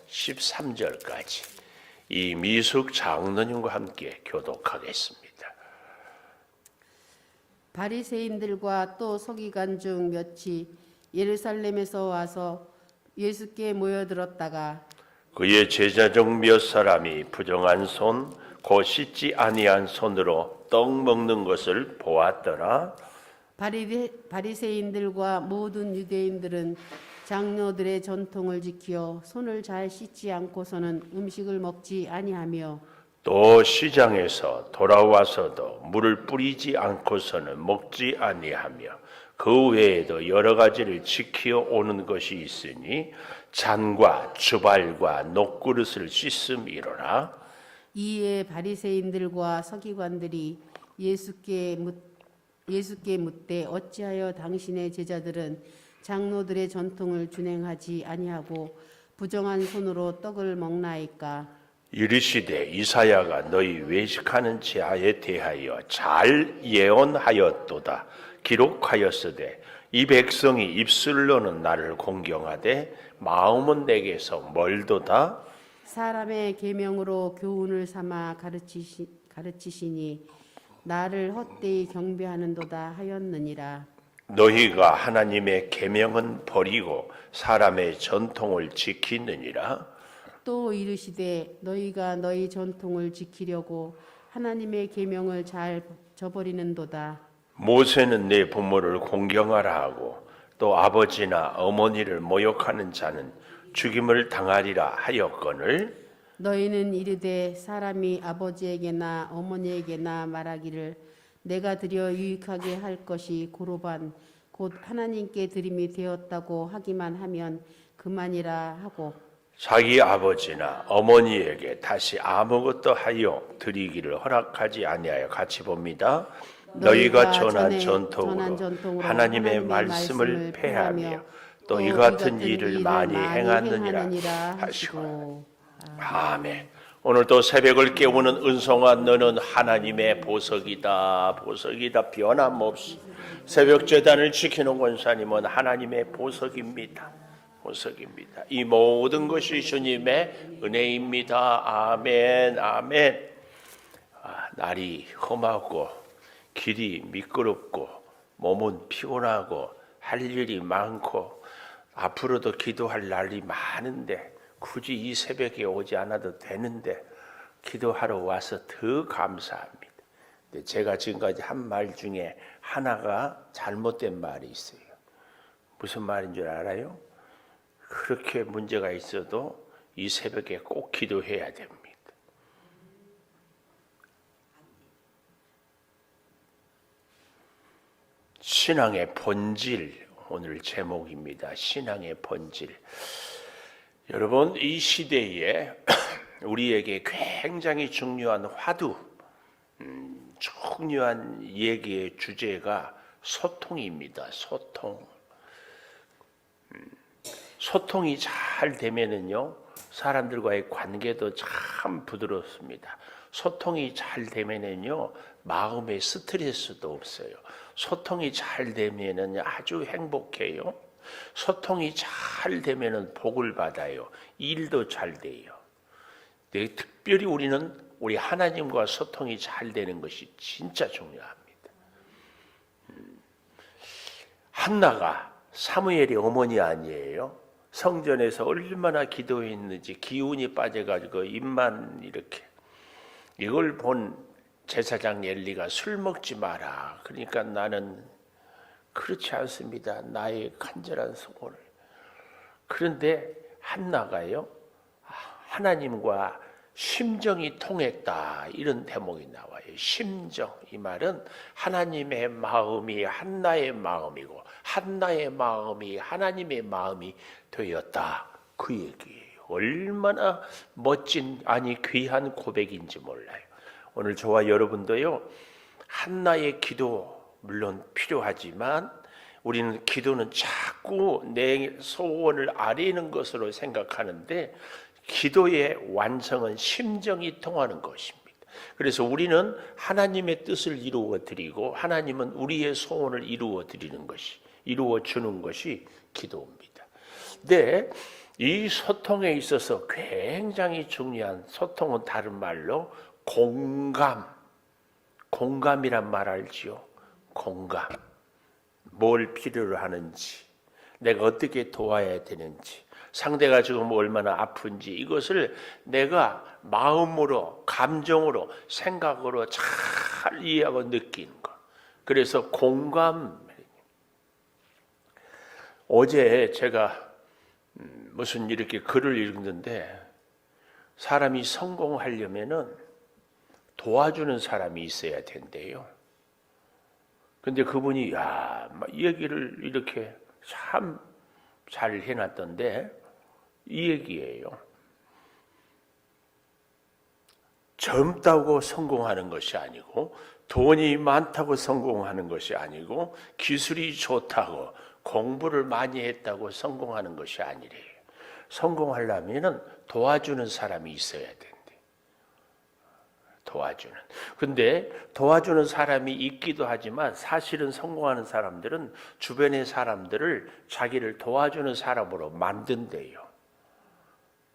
13절까지 이 미숙 장로님과 함께 교독하겠습니다. 바리새인들과 또 서기관 중 몇이 예루살렘에서 와서 예수께 모여들었다가 그의 제자 중 몇 사람이 부정한 손, 곧 씻지 아니한 손으로 떡 먹는 것을 보았더라. 바리새인들과 모든 유대인들은 장로들의 전통을 지키어 손을 잘 씻지 않고서는 음식을 먹지 아니하며 또 시장에서 돌아와서도 물을 뿌리지 않고서는 먹지 아니하며 그 외에도 여러 가지를 지키어 오는 것이 있으니 잔과 주발과 녹그릇을 씻음이로라. 이에 바리새인들과 서기관들이 예수께 묻되 어찌하여 당신의 제자들은 장로들의 전통을 준행하지 아니하고 부정한 손으로 떡을 먹나이까? 이르시되 이사야가 너희 외식하는 지하에 대하여 잘 예언하였도다. 기록하였으되 이 백성이 입술로는 나를 공경하되 마음은 내게서 멀도다. 사람의 계명으로 교훈을 삼아 가르치시니 나를 헛되이 경배하는도다 하였느니라. 너희가 하나님의 계명은 버리고 사람의 전통을 지키느니라. 또 이르시되 너희가 너희 전통을 지키려고 하나님의 계명을 잘 저버리는도다. 모세는 내 부모를 공경하라 하고 또 아버지나 어머니를 모욕하는 자는 죽임을 당하리라 하였거늘 너희는 이르되 사람이 아버지에게나 어머니에게나 말하기를 내가 드려 유익하게 할 것이 고로반 곧 하나님께 드림이 되었다고 하기만 하면 그만이라 하고 자기 아버지나 어머니에게 다시 아무것도 하여 드리기를 허락하지 아니하여 같이 봅니다. 너희가 전한 전통으로 하나님의 말씀을 폐하며 또 이 같은 일을 많이 행하느니라 하시고 아멘. 오늘 또 새벽을 깨우는 은송아 너는 하나님의 보석이다. 보석이다. 변함없이 새벽 제단을 지키는 권사님은 하나님의 보석입니다. 보석입니다. 이 모든 것이 주님의 은혜입니다. 아멘. 아멘. 날이 험하고 길이 미끄럽고 몸은 피곤하고 할 일이 많고 앞으로도 기도할 날이 많은데 굳이 이 새벽에 오지 않아도 되는데 기도하러 와서 더 감사합니다. 근데 제가 지금까지 한 말 중에 하나가 잘못된 말이 있어요. 무슨 말인 줄 알아요? 그렇게 문제가 있어도 이 새벽에 꼭 기도해야 됩니다. 신앙의 본질, 오늘 제목입니다. 신앙의 본질. 여러분, 이 시대에 우리에게 굉장히 중요한 화두, 중요한 얘기의 주제가 소통입니다. 소통. 소통이 잘 되면은요, 사람들과의 관계도 참 부드럽습니다. 소통이 잘 되면은요, 마음의 스트레스도 없어요. 소통이 잘 되면은 아주 행복해요. 소통이 잘 되면은 복을 받아요. 일도 잘 돼요. 근데 특별히 우리 하나님과 소통이 잘 되는 것이 진짜 중요합니다. 한나가 사무엘의 어머니 아니에요? 성전에서 얼마나 기도했는지 기운이 빠져가지고 입만 이렇게. 이걸 본 제사장 엘리가 술 먹지 마라. 그러니까 나는 그렇지 않습니다. 나의 간절한 소원을. 그런데 한나가요, 하나님과 심정이 통했다. 이런 대목이 나와요. 심정. 이 말은 하나님의 마음이 한나의 마음이고 한나의 마음이 하나님의 마음이 되었다. 그 얘기예요. 얼마나 멋진, 아니 귀한 고백인지 몰라요. 오늘 저와 여러분도요, 한나의 기도 물론 필요하지만 우리는 기도는 자꾸 내 소원을 아뢰는 것으로 생각하는데 기도의 완성은 심정이 통하는 것입니다. 그래서 우리는 하나님의 뜻을 이루어 드리고 하나님은 우리의 소원을 이루어 주는 것이 기도입니다. 근데 이 소통에 있어서 굉장히 중요한, 소통은 다른 말로 공감이란 말 알지요? 공감. 뭘 필요로 하는지, 내가 어떻게 도와야 되는지, 상대가 지금 얼마나 아픈지, 이것을 내가 마음으로, 감정으로, 생각으로 잘 이해하고 느끼는 것. 그래서 공감. 어제 제가 무슨 이렇게 글을 읽는데, 사람이 성공하려면은 도와주는 사람이 있어야 된대요. 근데 그분이 막 얘기를 이렇게 참 잘 해놨던데, 이 얘기예요. 젊다고 성공하는 것이 아니고, 돈이 많다고 성공하는 것이 아니고, 기술이 좋다고 공부를 많이 했다고 성공하는 것이 아니래요. 성공하려면 도와주는 사람이 있어야 된대. 도와주는. 근데 도와주는 사람이 있기도 하지만 사실은 성공하는 사람들은 주변의 사람들을 자기를 도와주는 사람으로 만든대요.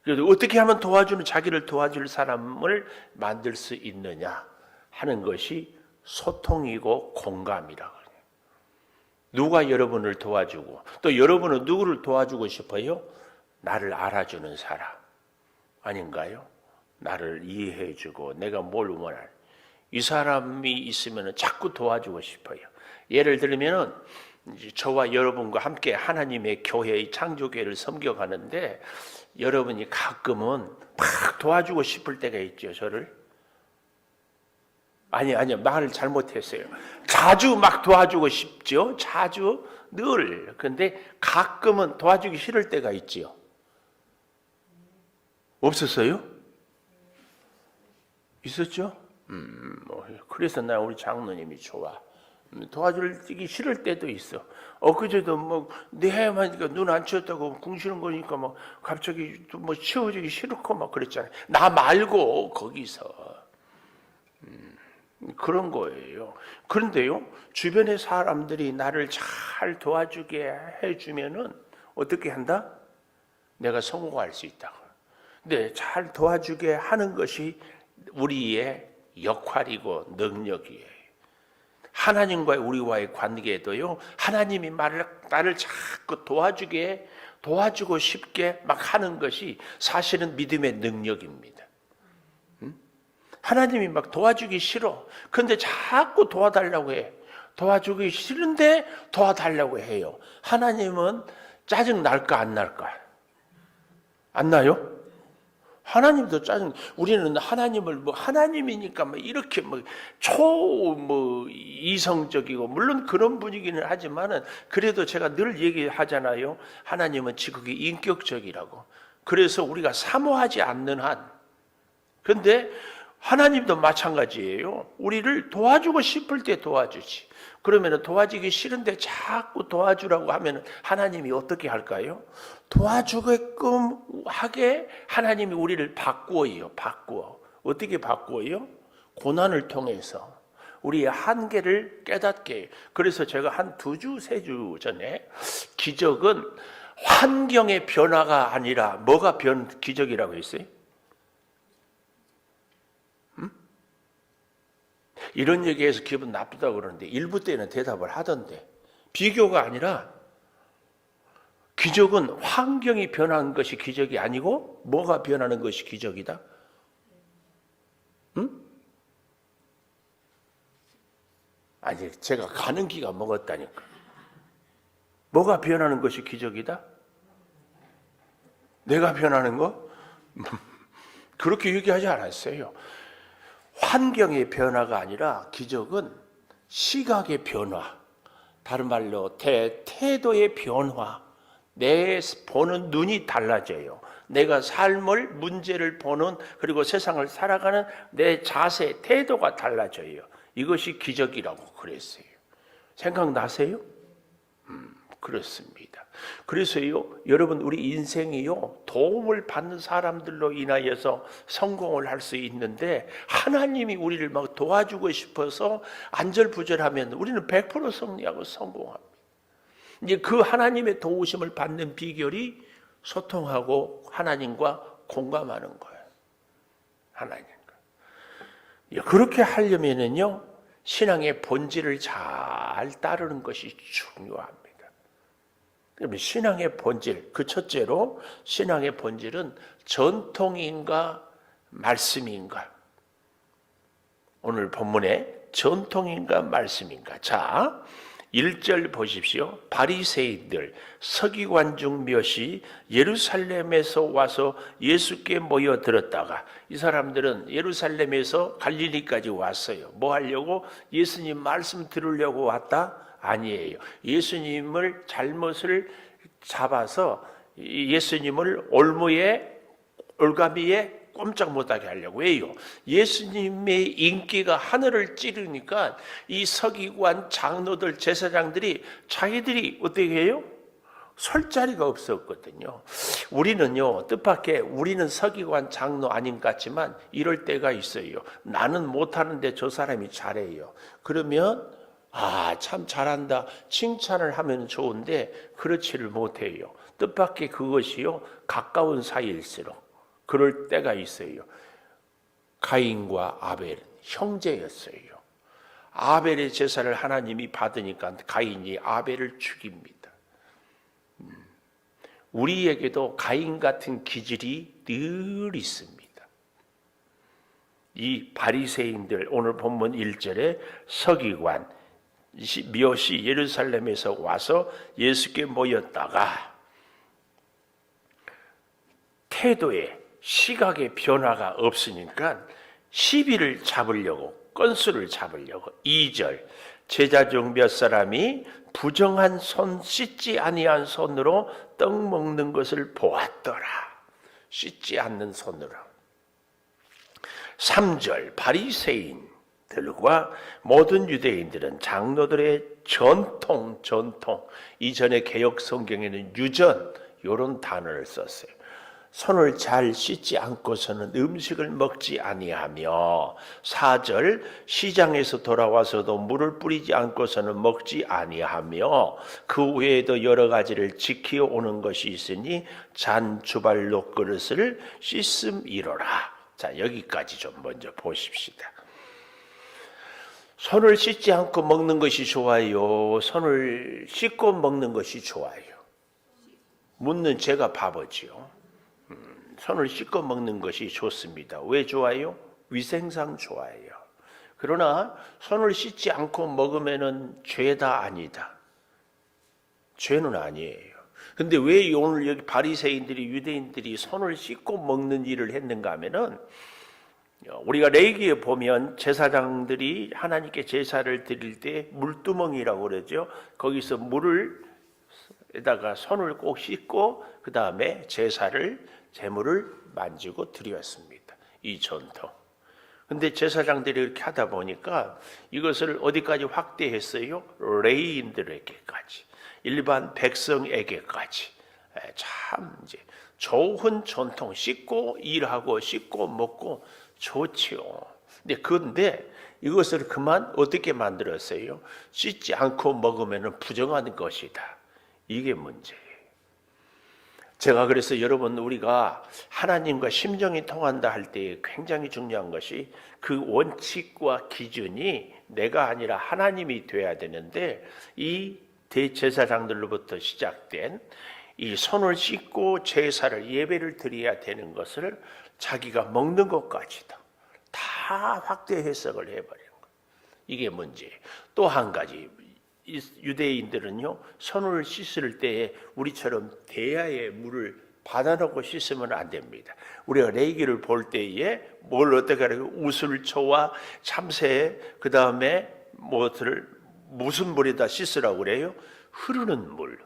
그래서 어떻게 하면 자기를 도와줄 사람을 만들 수 있느냐 하는 것이 소통이고 공감이라고 해요. 누가 여러분을 도와주고, 또 여러분은 누구를 도와주고 싶어요? 나를 알아주는 사람 아닌가요? 나를 이해해주고 내가 뭘 원할, 이 사람이 있으면 자꾸 도와주고 싶어요. 예를 들면 저와 여러분과 함께 하나님의 교회의 창조교회를 섬겨가는데, 여러분이 가끔은 막 도와주고 싶을 때가 있죠. 저를. 아니요, 말을 잘못했어요. 자주 막 도와주고 싶죠. 자주, 늘. 근데 가끔은 도와주기 싫을 때가 있지요. 없었어요? 있었죠? 그래서 나 우리 장로님이 좋아. 도와주기 싫을 때도 있어. 엊그제도 내 해마니까 눈 안 치웠다고 궁시는 거니까 갑자기 또 치워주기 싫고 그랬잖아요. 나 말고 거기서. 그런 거예요. 그런데요, 주변의 사람들이 나를 잘 도와주게 해주면은 어떻게 한다? 내가 성공할 수 있다고. 근데 잘 도와주게 하는 것이 우리의 역할이고 능력이에요. 하나님과 우리와의 관계에도요, 하나님이 나를 자꾸 도와주고 싶게 막 하는 것이 사실은 믿음의 능력입니다. 하나님이 막 도와주기 싫어. 근데 자꾸 도와달라고 해. 도와주기 싫은데 도와달라고 해요. 하나님은 짜증 날까 안 날까? 안 나요? 하나님도 짜증. 우리는 하나님을 하나님이니까 이렇게 이성적이고, 물론 그런 분위기는 하지만은, 그래도 제가 늘 얘기하잖아요. 하나님은 지극히 인격적이라고. 그래서 우리가 사모하지 않는 한. 근데 하나님도 마찬가지예요. 우리를 도와주고 싶을 때 도와주지. 그러면 도와주기 싫은데 자꾸 도와주라고 하면 하나님이 어떻게 할까요? 도와주게끔 하게 하나님이 우리를 바꾸어요. 어떻게 바꾸어요? 고난을 통해서 우리의 한계를 깨닫게 해요. 그래서 제가 한 2주, 3주 전에 기적은 환경의 변화가 아니라 뭐가 기적이라고 했어요? 이런 얘기해서 기분 나쁘다고 그러는데 일부 때는 대답을 하던데, 비교가 아니라 기적은 환경이 변한 것이 기적이 아니고 뭐가 변하는 것이 기적이다? 아니, 제가 가는 기가 먹었다니까. 뭐가 변하는 것이 기적이다? 내가 변하는 거? 그렇게 얘기하지 않았어요. 환경의 변화가 아니라 기적은 시각의 변화, 다른 말로 태도의 변화, 내 보는 눈이 달라져요. 내가 삶을, 문제를 보는, 그리고 세상을 살아가는 내 자세, 태도가 달라져요. 이것이 기적이라고 그랬어요. 생각나세요? 그렇습니다. 그래서요, 여러분, 우리 인생이요, 도움을 받는 사람들로 인하여서 성공을 할 수 있는데, 하나님이 우리를 막 도와주고 싶어서 안절부절하면 우리는 100% 승리하고 성공합니다. 이제 그 하나님의 도우심을 받는 비결이 소통하고 하나님과 공감하는 거예요. 하나님과. 그렇게 하려면은요, 신앙의 본질을 잘 따르는 것이 중요합니다. 그러면 신앙의 본질, 그 첫째로 신앙의 본질은 전통인가 말씀인가? 오늘 본문에 전통인가 말씀인가? 자, 1절 보십시오. 바리새인들 서기관 중 몇이 예루살렘에서 와서 예수께 모여들었다가, 이 사람들은 예루살렘에서 갈릴리까지 왔어요. 뭐 하려고? 예수님 말씀 들으려고 왔다? 아니에요. 예수님을 잘못을 잡아서 예수님을 올가미에 꼼짝 못하게 하려고 해요. 예수님의 인기가 하늘을 찌르니까 이 서기관, 장로들, 제사장들이 자기들이 어떻게 해요? 설 자리가 없었거든요. 우리는요, 뜻밖의 우리는 서기관, 장로 아닌 것 같지만 이럴 때가 있어요. 나는 못하는데 저 사람이 잘해요. 그러면 참 잘한다 칭찬을 하면 좋은데 그렇지를 못해요. 뜻밖의 그것이요, 가까운 사이일수록 그럴 때가 있어요. 가인과 아벨은 형제였어요. 아벨의 제사를 하나님이 받으니까 가인이 아벨을 죽입니다. 우리에게도 가인 같은 기질이 늘 있습니다. 이 바리새인들, 오늘 본문 1절에 서기관 몇이 예루살렘에서 와서 예수께 모였다가 태도에 시각의 변화가 없으니까 시비를 잡으려고, 건수를 잡으려고 2절 제자 중 몇 사람이 부정한 손, 씻지 아니한 손으로 떡 먹는 것을 보았더라. 씻지 않는 손으로. 3절 바리새인들과 모든 유대인들은 장로들의 전통, 이전의 개역 성경에는 유전 이런 단어를 썼어요. 손을 잘 씻지 않고서는 음식을 먹지 아니하며, 4절 시장에서 돌아와서도 물을 뿌리지 않고서는 먹지 아니하며, 그 외에도 여러 가지를 지키어 오는 것이 있으니 잔 주발로 그릇을 씻음이로라. 자, 여기까지 좀 먼저 보십시다. 손을 씻지 않고 먹는 것이 좋아요? 손을 씻고 먹는 것이 좋아요? 묻는 제가 바보지요. 손을 씻고 먹는 것이 좋습니다. 왜 좋아요? 위생상 좋아요. 그러나 손을 씻지 않고 먹으면은 죄다 아니다. 죄는 아니에요. 근데 왜 오늘 여기 바리새인들이, 유대인들이 손을 씻고 먹는 일을 했는가 하면은, 우리가 레위기에 보면 제사장들이 하나님께 제사를 드릴 때 물두멍이라고 그러죠. 거기서 물에다가 손을 꼭 씻고 그 다음에 제물을 만지고 드렸습니다. 이 전통. 근데 제사장들이 이렇게 하다 보니까 이것을 어디까지 확대했어요? 레위인들에게까지, 일반 백성에게까지. 참 이제 좋은 전통, 씻고 일하고 씻고 먹고 좋지요. 근데 이것을 그만 어떻게 만들었어요? 씻지 않고 먹으면 부정한 것이다. 이게 문제예요. 제가 그래서 여러분, 우리가 하나님과 심정이 통한다 할 때 굉장히 중요한 것이 그 원칙과 기준이 내가 아니라 하나님이 돼야 되는데, 이 대제사장들로부터 시작된 이 손을 씻고 제사를, 예배를 드려야 되는 것을 자기가 먹는 것까지도 다 확대 해석을 해버리는 거예요. 이게 문제예요. 또 한 가지, 유대인들은요, 손을 씻을 때에 우리처럼 대야에 물을 받아놓고 씻으면 안 됩니다. 우리가 레위기를 볼 때에 뭘 어떻게 하라고? 우슬초와 참새, 그 다음에 무슨 물에다 씻으라고 그래요? 흐르는 물.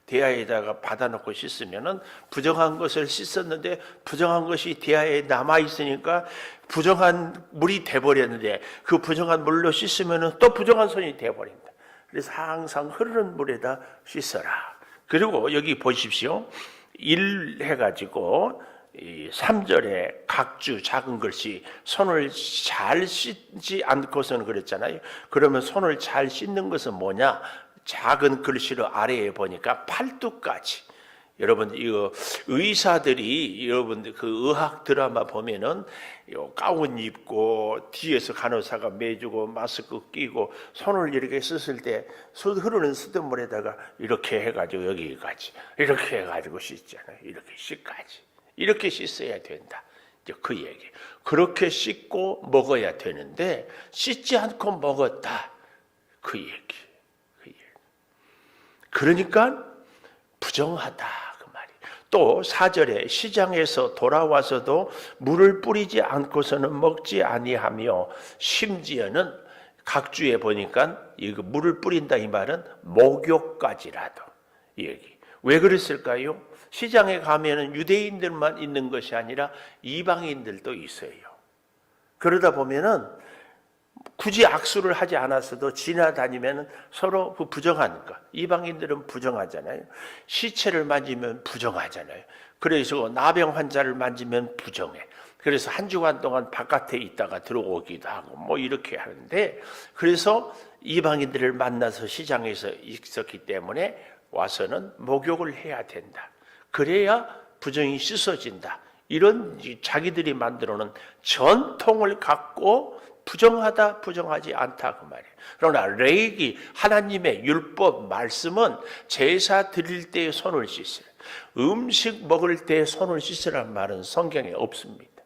대야에다가 받아놓고 씻으면은 부정한 것을 씻었는데 부정한 것이 대야에 남아 있으니까 부정한 물이 돼버렸는데, 그 부정한 물로 씻으면은 또 부정한 손이 돼버린다. 그래서 항상 흐르는 물에다 씻어라. 그리고 여기 보십시오. 1 해가지고 3절에 각주 작은 글씨, 손을 잘 씻지 않고서는 그랬잖아요. 그러면 손을 잘 씻는 것은 뭐냐? 작은 글씨로 아래에 보니까 팔뚝까지, 여러분 이거 의사들이 여러분들 그 의학 드라마 보면은 요 가운 입고 뒤에서 간호사가 매주고 마스크 끼고 손을 이렇게 씻을 때 흐르는 수돗물에다가 이렇게 해가지고 여기까지 이렇게 해가지고 씻잖아요. 이렇게 씻까지 이렇게 씻어야 된다. 이제 그 얘기. 그렇게 씻고 먹어야 되는데 씻지 않고 먹었다. 그 얘기. 그 얘기. 그러니까 부정하다 그 말이. 또 4절에 시장에서 돌아와서도 물을 뿌리지 않고서는 먹지 아니하며 심지어는 각주에 보니까 이거 물을 뿌린다 이 말은 목욕까지라도 이 얘기. 왜 그랬을까요? 시장에 가면은 유대인들만 있는 것이 아니라 이방인들도 있어요. 그러다 보면은 굳이 악수를 하지 않았어도 지나다니면 서로 부정하니까. 이방인들은 부정하잖아요. 시체를 만지면 부정하잖아요. 그래서 나병 환자를 만지면 부정해. 그래서 한 주간 동안 바깥에 있다가 들어오기도 하고 뭐 이렇게 하는데, 그래서 이방인들을 만나서 시장에서 있었기 때문에 와서는 목욕을 해야 된다. 그래야 부정이 씻어진다. 이런 자기들이 만들어놓은 전통을 갖고 부정하다 부정하지 않다 그 말이에요. 그러나 레위기 하나님의 율법 말씀은 제사 드릴 때 손을 씻으라, 음식 먹을 때 손을 씻으라는 말은 성경에 없습니다.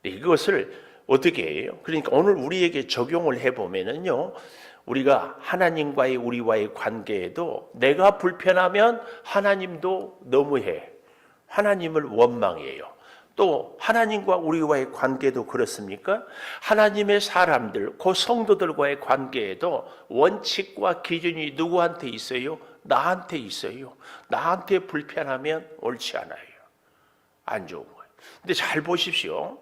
이것을 어떻게 해요? 그러니까 오늘 우리에게 적용을 해보면은요, 우리가 하나님과의 우리와의 관계에도 내가 불편하면 하나님도 너무해. 하나님을 원망해요. 또 하나님과 우리와의 관계도 그렇습니까? 하나님의 사람들, 그 성도들과의 관계에도 원칙과 기준이 누구한테 있어요? 나한테 있어요. 나한테 불편하면 옳지 않아요. 안 좋은 거예요. 근데 잘 보십시오.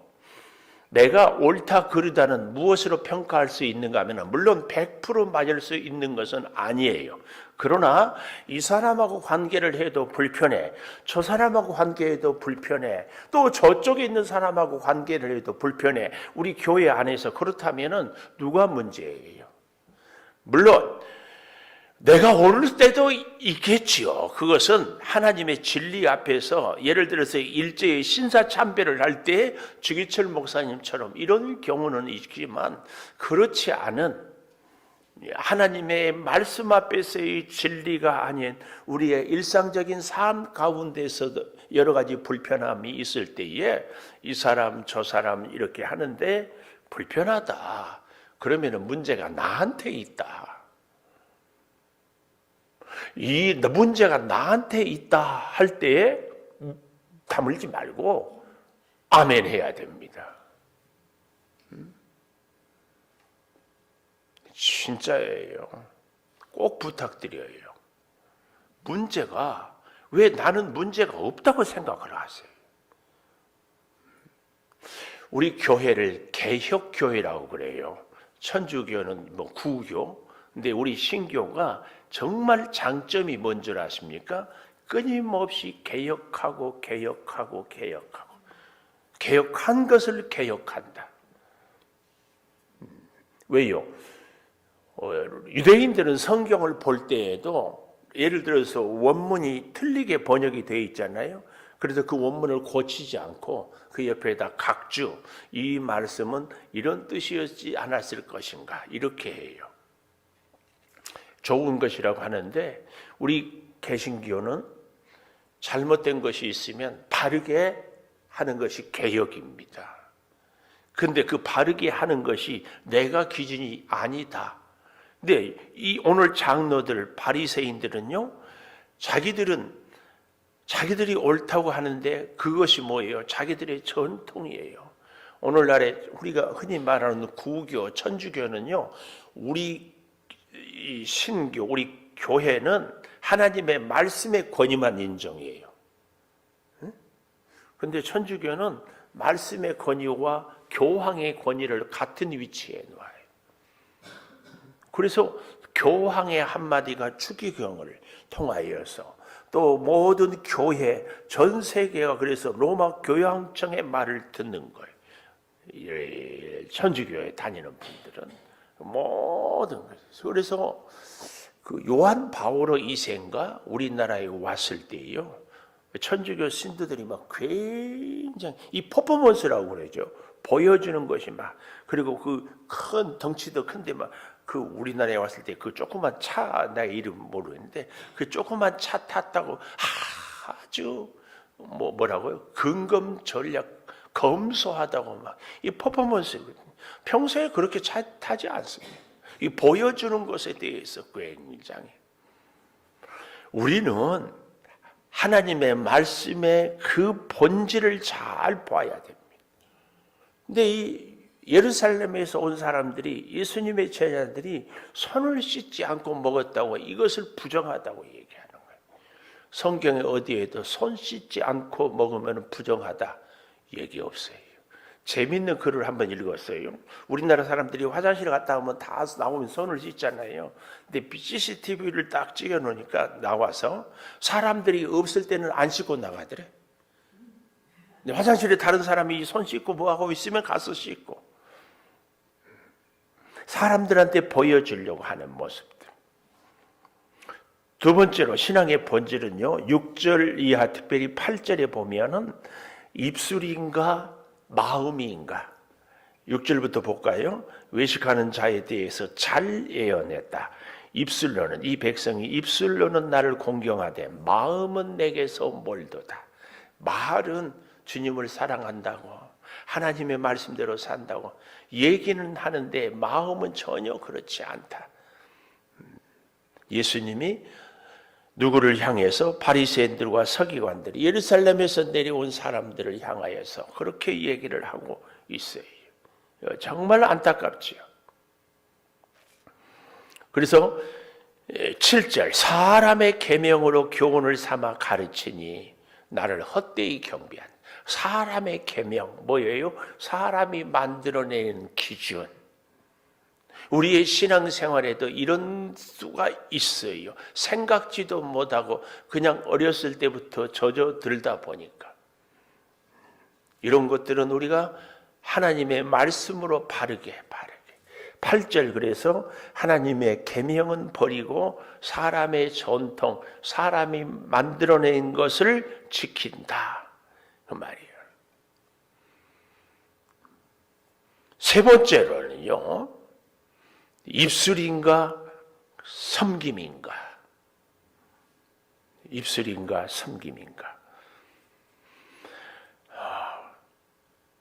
내가 옳다 그르다는 무엇으로 평가할 수 있는가 하면 물론 100% 맞을 수 있는 것은 아니에요. 그러나 이 사람하고 관계를 해도 불편해, 저 사람하고 관계해도 불편해, 또 저쪽에 있는 사람하고 관계를 해도 불편해. 우리 교회 안에서 그렇다면 누가 문제예요? 물론 내가 옳을 때도 있겠지요. 그것은 하나님의 진리 앞에서 예를 들어서 일제의 신사참배를 할 때 주기철 목사님처럼 이런 경우는 있지만, 그렇지 않은 하나님의 말씀 앞에서의 진리가 아닌 우리의 일상적인 삶 가운데서도 여러 가지 불편함이 있을 때에 이 사람 저 사람 이렇게 하는데 불편하다. 그러면 문제가 나한테 있다. 이 문제가 나한테 있다 할 때에 다물지 말고 아멘 해야 됩니다. 진짜예요. 꼭 부탁드려요. 문제가, 왜 나는 문제가 없다고 생각을 하세요? 우리 교회를 개혁교회라고 그래요. 천주교는 뭐 구교, 근데 우리 신교가 정말 장점이 뭔 줄 아십니까? 끊임없이 개혁하고 개혁하고 개혁하고 개혁한 것을 개혁한다. 왜요? 유대인들은 성경을 볼 때에도 예를 들어서 원문이 틀리게 번역이 되어 있잖아요. 그래서 그 원문을 고치지 않고 그 옆에다 각주, 이 말씀은 이런 뜻이었지 않았을 것인가 이렇게 해요. 좋은 것이라고 하는데 우리 개신교는 잘못된 것이 있으면 바르게 하는 것이 개혁입니다. 근데 그 바르게 하는 것이 내가 기준이 아니다. 근데 이 오늘 장로들, 바리새인들은요, 자기들이 옳다고 하는데 그것이 뭐예요? 자기들의 전통이에요. 오늘날에 우리가 흔히 말하는 구교, 천주교는요, 우리 이 신교, 우리 교회는 하나님의 말씀의 권위만 인정해요. 그런데 천주교는 말씀의 권위와 교황의 권위를 같은 위치에 놓아요. 그래서 교황의 한마디가 추기경을 통하여서 또 모든 교회, 전 세계가 그래서 로마 교황청의 말을 듣는 거예요. 천주교에 다니는 분들은 모든 것에서. 그래서 그 요한 바오로 2세인가 우리나라에 왔을 때요, 천주교 신도들이 막 굉장히 이 퍼포먼스라고 그러죠. 보여주는 것이 막, 그리고 그 큰 덩치도 큰데 막 그 우리나라에 왔을 때 그 조그만 차, 나 이름 모르겠는데 그 조그만 차 탔다고 아주 뭐라고요? 근검절약 검소하다고 막 이 퍼포먼스거든요. 평소에 그렇게 차 타지 않습니다. 이 보여주는 것에 대해서 굉장히 우리는 하나님의 말씀의 그 본질을 잘 봐야 됩니다. 근데 이 예루살렘에서 온 사람들이, 예수님의 제자들이 손을 씻지 않고 먹었다고 이것을 부정하다고 얘기하는 거예요. 성경에 어디에도 손 씻지 않고 먹으면 부정하다 얘기 없어요. 재밌는 글을 한번 읽었어요. 우리나라 사람들이 화장실에 갔다 오면 다 나오면 손을 씻잖아요. 근데 CCTV를 딱 찍어 놓으니까 나와서 사람들이 없을 때는 안 씻고 나가더래. 근데 화장실에 다른 사람이 손 씻고 뭐하고 있으면 가서 씻고. 사람들한테 보여주려고 하는 모습들. 두 번째로 신앙의 본질은요, 6절 이하 특별히 8절에 보면은 입술인가 마음인가. 6절부터 볼까요? 외식하는 자에 대해서 잘 예언했다. 입술로는, 이 백성이 입술로는 나를 공경하되 마음은 내게서 멀도다. 말은 주님을 사랑한다고, 하나님의 말씀대로 산다고 얘기는 하는데 마음은 전혀 그렇지 않다. 예수님이 누구를 향해서 바리새인들과 서기관들, 예루살렘에서 내려온 사람들을 향하여서 그렇게 얘기를 하고 있어요. 정말 안타깝지요. 그래서 7절, 사람의 계명으로 교훈을 삼아 가르치니 나를 헛되이 경배한. 사람의 계명 뭐예요? 사람이 만들어낸 기준. 우리의 신앙생활에도 이런 수가 있어요. 생각지도 못하고 그냥 어렸을 때부터 젖어들다 보니까. 이런 것들은 우리가 하나님의 말씀으로 바르게 8절, 그래서 하나님의 계명은 버리고 사람의 전통, 사람이 만들어낸 것을 지킨다, 그 말이에요. 세 번째로는요, 입술인가 섬김인가. 입술인가 섬김인가.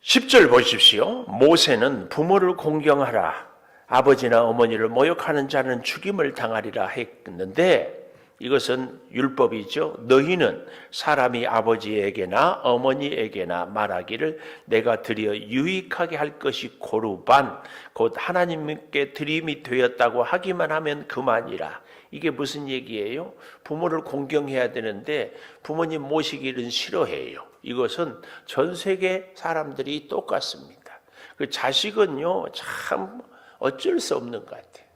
10절 보십시오. 모세는 부모를 공경하라, 아버지나 어머니를 모욕하는 자는 죽임을 당하리라 했는데, 이것은 율법이죠. 너희는 사람이 아버지에게나 어머니에게나 말하기를 내가 드려 유익하게 할 것이 고르반, 곧 하나님께 드림이 되었다고 하기만 하면 그만이라. 이게 무슨 얘기예요? 부모를 공경해야 되는데 부모님 모시기는 싫어해요. 이것은 전 세계 사람들이 똑같습니다. 그 자식은요, 참 어쩔 수 없는 것 같아요.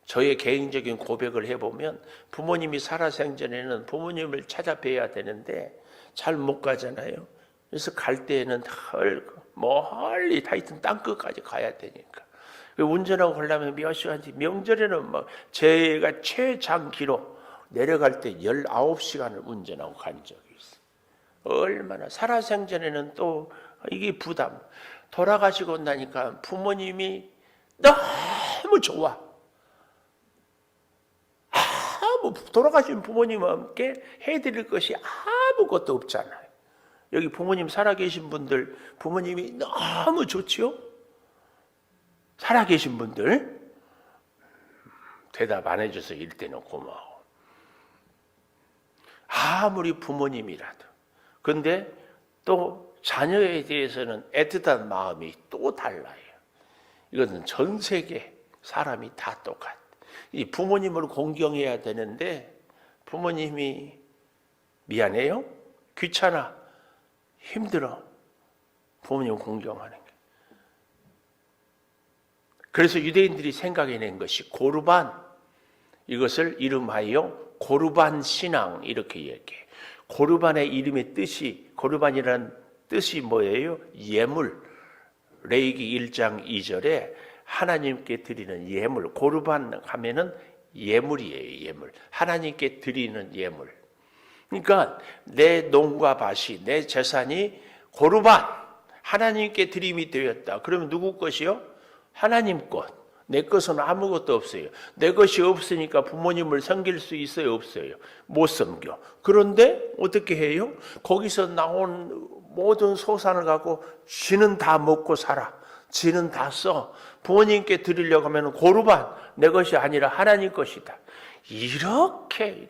저의 개인적인 고백을 해보면 부모님이 살아생전에는 부모님을 찾아뵈야 되는데 잘 못 가잖아요. 그래서 갈 때에는 멀리 하여튼 땅끝까지 가야 되니까. 운전하고 가려면 몇 시간씩, 명절에는 막 제가 최장기로 내려갈 때 19시간을 운전하고 간 적이 있어요. 얼마나 살아생전에는 또 이게 부담. 돌아가시고 나니까 부모님이 너무 좋아. 돌아가신 부모님과 함께 해드릴 것이 아무것도 없잖아요. 여기 부모님 살아계신 분들, 부모님이 너무 좋지요? 살아계신 분들 대답 안 해줘서 이럴 때는 고마워. 아무리 부모님이라도. 근데 또 자녀에 대해서는 애틋한 마음이 또 달라요. 이것은 전 세계 사람이 다 똑같아. 이 부모님을 공경해야 되는데 부모님이 미안해요? 귀찮아? 힘들어? 부모님 공경하는 게. 그래서 유대인들이 생각해낸 것이 고르반, 이것을 이름하여 고르반 신앙 이렇게 얘기해. 고르반의 이름의 뜻이, 고르반이라는 뜻이 뭐예요? 예물. 레위기 1장 2절에 하나님께 드리는 예물, 고르반 하면은 예물이에요. 예물. 하나님께 드리는 예물. 그러니까 내 농과 밭이, 내 재산이 고르반 하나님께 드림이 되었다. 그러면 누구 것이요? 하나님 것. 내 것은 아무것도 없어요. 내 것이 없으니까 부모님을 섬길 수 있어요? 없어요? 못 섬겨. 그런데 어떻게 해요? 거기서 나온 모든 소산을 갖고 쥐는 다 먹고 살아. 쥐는 다 써. 부모님께 드리려고 하면 고르반 내 것이 아니라 하나님 것이다. 이렇게.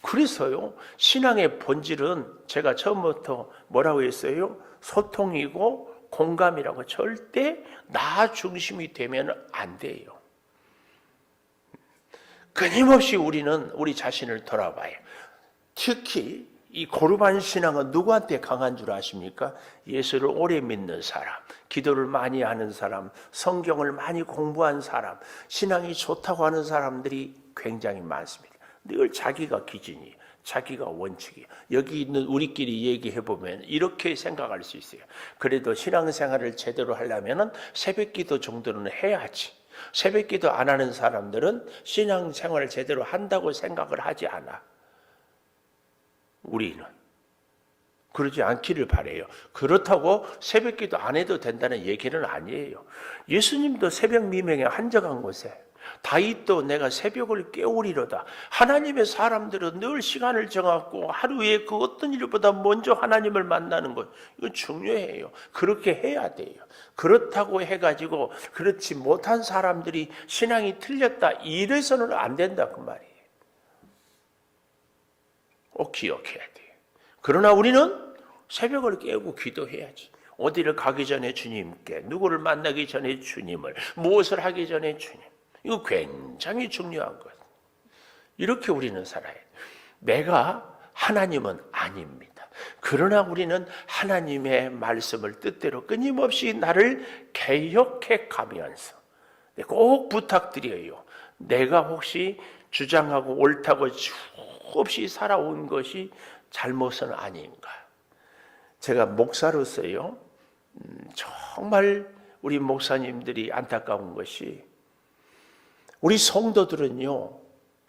그래서요, 신앙의 본질은 제가 처음부터 뭐라고 했어요? 소통이고 공감이라고. 절대 나 중심이 되면 안 돼요. 끊임없이 우리는 우리 자신을 돌아봐요. 특히 이 고르반 신앙은 누구한테 강한 줄 아십니까? 예수를 오래 믿는 사람, 기도를 많이 하는 사람, 성경을 많이 공부한 사람, 신앙이 좋다고 하는 사람들이 굉장히 많습니다. 늘 자기가 기준이에요. 자기가 원칙이에요. 여기 있는 우리끼리 얘기해보면 이렇게 생각할 수 있어요. 그래도 신앙생활을 제대로 하려면 새벽기도 정도는 해야지. 새벽기도 안 하는 사람들은 신앙생활을 제대로 한다고 생각을 하지 않아. 우리는 그러지 않기를 바라요. 그렇다고 새벽기도 안 해도 된다는 얘기는 아니에요. 예수님도 새벽 미명에 한적한 곳에 다윗도 내가 새벽을 깨우리로다. 하나님의 사람들은 늘 시간을 정하고 하루에 그 어떤 일보다 먼저 하나님을 만나는 것, 이건 중요해요. 그렇게 해야 돼요. 그렇다고 해가지고 그렇지 못한 사람들이 신앙이 틀렸다 이래서는 안 된다 그 말이에요. 꼭 기억해야 돼요. 그러나 우리는 새벽을 깨우고 기도해야지. 어디를 가기 전에 주님께, 누구를 만나기 전에 주님을, 무엇을 하기 전에 주님. 이거 굉장히 중요한 것. 이렇게 우리는 살아야 돼요. 내가 하나님은 아닙니다. 그러나 우리는 하나님의 말씀을 뜻대로 끊임없이 나를 개혁해 가면서 꼭 부탁드려요. 내가 혹시 주장하고 옳다고 없이 살아온 것이 잘못은 아닌가. 제가 목사로서요, 정말 우리 목사님들이 안타까운 것이 우리 성도들은요,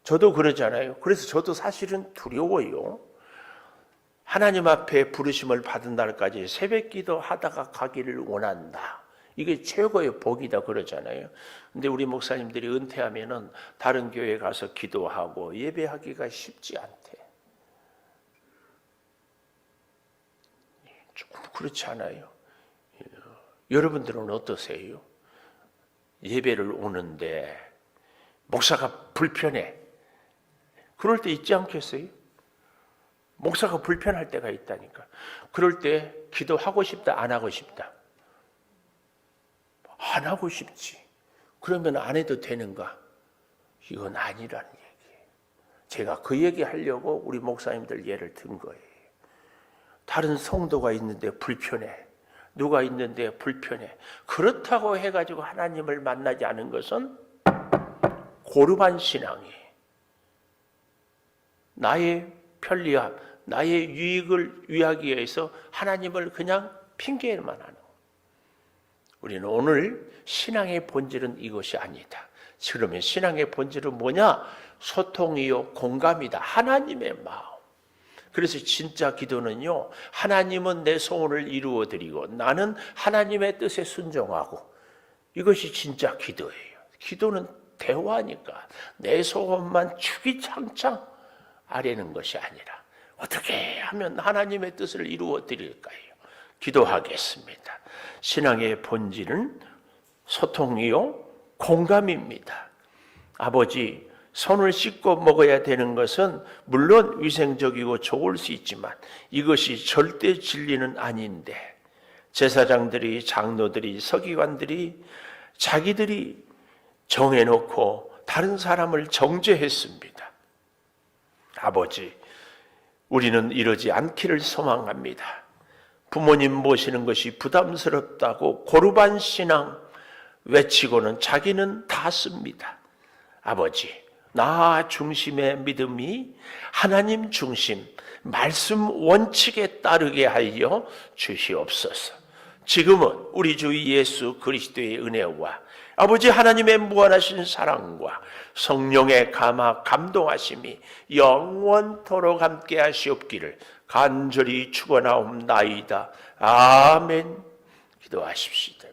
저도 그러잖아요. 그래서 저도 사실은 두려워요. 하나님 앞에 부르심을 받은 날까지 새벽기도 하다가 가기를 원한다. 이게 최고의 복이다 그러잖아요. 근데 우리 목사님들이 은퇴하면은 다른 교회 가서 기도하고 예배하기가 쉽지 않대. 조금 그렇지 않아요? 여러분들은 어떠세요? 예배를 오는데 목사가 불편해. 그럴 때 있지 않겠어요? 목사가 불편할 때가 있다니까. 그럴 때 기도하고 싶다, 안 하고 싶다? 안 하고 싶지. 그러면 안 해도 되는가? 이건 아니라는 얘기예요. 제가 그 얘기 하려고 우리 목사님들 예를 든 거예요. 다른 성도가 있는데 불편해. 누가 있는데 불편해. 그렇다고 해가지고 하나님을 만나지 않은 것은 고르반 신앙이에요. 나의 편리함, 나의 유익을 위하기 위해서 하나님을 그냥 핑계만 하는 거예요. 우리는 오늘 신앙의 본질은 이것이 아니다. 그러면 신앙의 본질은 뭐냐? 소통이요, 공감이다. 하나님의 마음. 그래서 진짜 기도는요, 하나님은 내 소원을 이루어드리고 나는 하나님의 뜻에 순종하고, 이것이 진짜 기도예요. 기도는 대화니까 내 소원만 주기창창 아뢰는 것이 아니라 어떻게 하면 하나님의 뜻을 이루어드릴까요? 기도하겠습니다. 신앙의 본질은 소통이요, 공감입니다. 아버지, 손을 씻고 먹어야 되는 것은 물론 위생적이고 좋을 수 있지만 이것이 절대 진리는 아닌데 제사장들이, 장로들이, 서기관들이 자기들이 정해놓고 다른 사람을 정죄했습니다. 아버지, 우리는 이러지 않기를 소망합니다. 부모님 모시는 것이 부담스럽다고 고르반 신앙 외치고는 자기는 다 씁니다. 아버지, 나 중심의 믿음이 하나님 중심, 말씀 원칙에 따르게 하여 주시옵소서. 지금은 우리 주 예수 그리스도의 은혜와 아버지 하나님의 무한하신 사랑과 성령의 감동하심이 영원토록 함께 하시옵기를 간절히 축원하옵나이다. 아멘. 기도하십시다.